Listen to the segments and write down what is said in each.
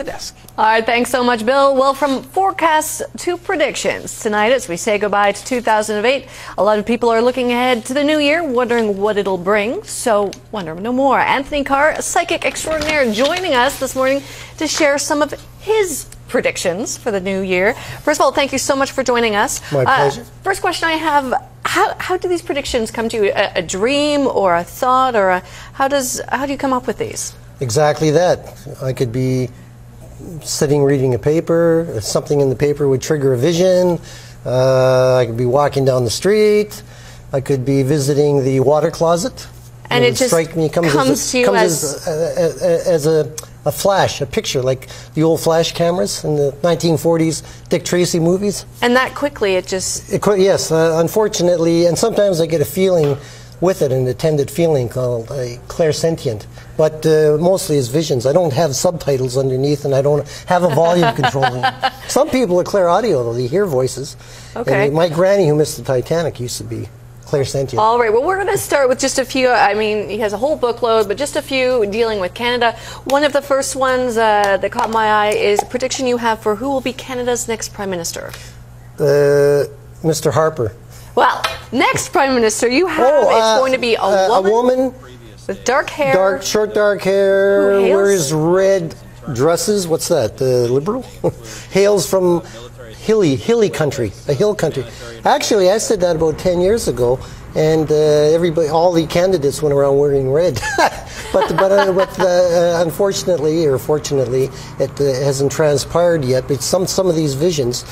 the desk. All right, thanks so much, Bill. Well, from forecasts to predictions tonight, as we say goodbye to 2008, a lot of people are looking ahead to the new year, wondering what it'll bring. So, wonder no more. Anthony Carr, a psychic extraordinaire, joining us this morning to share some of his predictions for the new year. First of all, thank you so much for joining us. My pleasure. First question I have, how do these predictions come to you? A dream or a thought, or how do you come up with these? Exactly that. I could be sitting reading a paper, something in the paper would trigger a vision. I could be walking down the street. I could be visiting the water closet. And it just comes to you as a flash, a picture, like the old flash cameras in the 1940s Dick Tracy movies. And that quickly, it just... Yes, unfortunately, and sometimes I get a feeling with it, an attended feeling called clairsentient, but mostly it's visions. I don't have subtitles underneath, and I don't have a volume controlling. Some people are clairaudio, though. They hear voices. Okay. And my granny, who missed the Titanic, used to be clairsentient. All right, well, we're going to start with just a few. I mean, he has a whole bookload, but just a few dealing with Canada. One of the first ones that caught my eye is a prediction you have for who will be Canada's next Prime Minister. Mr. Harper. Well, next Prime Minister you have is going to be a woman with dark hair. Short dark hair, wears red dresses. What's that, liberal? Hails from hilly country, a hill country. Actually, I said that about 10 years ago, and all the candidates went around wearing red. but unfortunately, or fortunately, it hasn't transpired yet. But some of these visions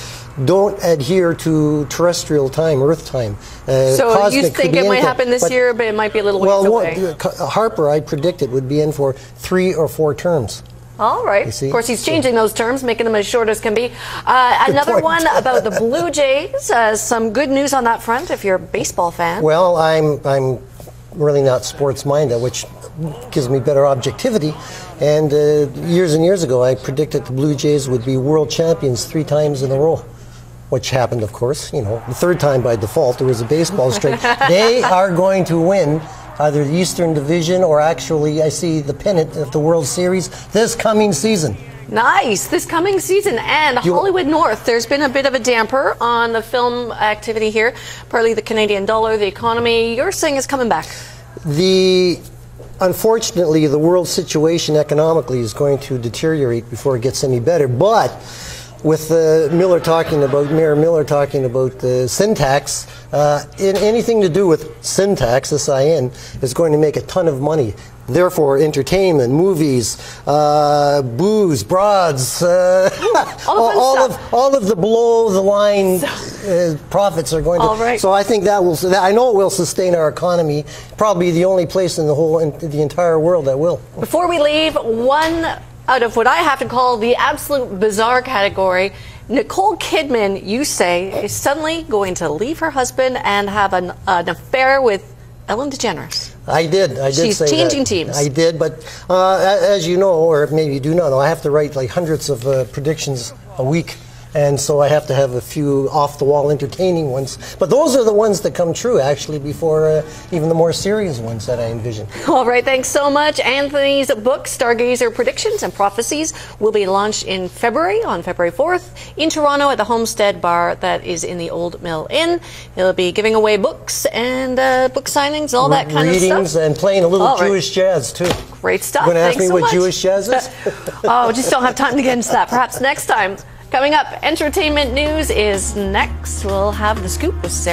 don't adhere to terrestrial time, Earth time. So you think it might happen this year, but it might be a little ways away. Harper, I predicted, would be in for 3 or 4 terms. All right. Of course, he's changing those terms, making them as short as can be. Another one about the Blue Jays. Some good news on that front, if you're a baseball fan. Well, I'm really not sports-minded, which gives me better objectivity. And years and years ago, I predicted the Blue Jays would be world champions 3 times in a row, which happened, of course. You know, the 3rd time by default. There was a baseball streak. They are going to win either the Eastern Division or actually, I see the pennant at the World Series this coming season. Nice. This coming season. And Hollywood North, there's been a bit of a damper on the film activity here. Partly the Canadian dollar, the economy. You're saying is coming back. Unfortunately, the world situation economically is going to deteriorate before it gets any better. But with Mayor Miller talking about syntax, anything to do with syntax, S-I-N, is going to make a ton of money. Therefore, entertainment, movies, booze, broads, all of the below-the-line profits are going to. All right. So I think I know it will sustain our economy. Probably the only place in the entire world that will. Before we leave, one out of what I have to call the absolute bizarre category, Nicole Kidman, you say, is suddenly going to leave her husband and have an affair with Ellen DeGeneres. I did say that. She's changing teams. I did, but as you know, or maybe you do not know, I have to write like hundreds of predictions a week. And so I have to have a few off-the-wall entertaining ones. But those are the ones that come true, actually, before even the more serious ones that I envision. All right, thanks so much. Anthony's book, Stargazer Predictions and Prophecies, will be launched in February, on February 4th, in Toronto at the Homestead Bar that is in the Old Mill Inn. He'll be giving away books and book signings, all that kind of stuff. Readings and playing a little Jewish jazz, too. Great stuff. You're going to ask me what so Jewish jazz is? Oh, just don't have time to get into that. Perhaps next time. Coming up, entertainment news is next. We'll have the scoop with Sarah.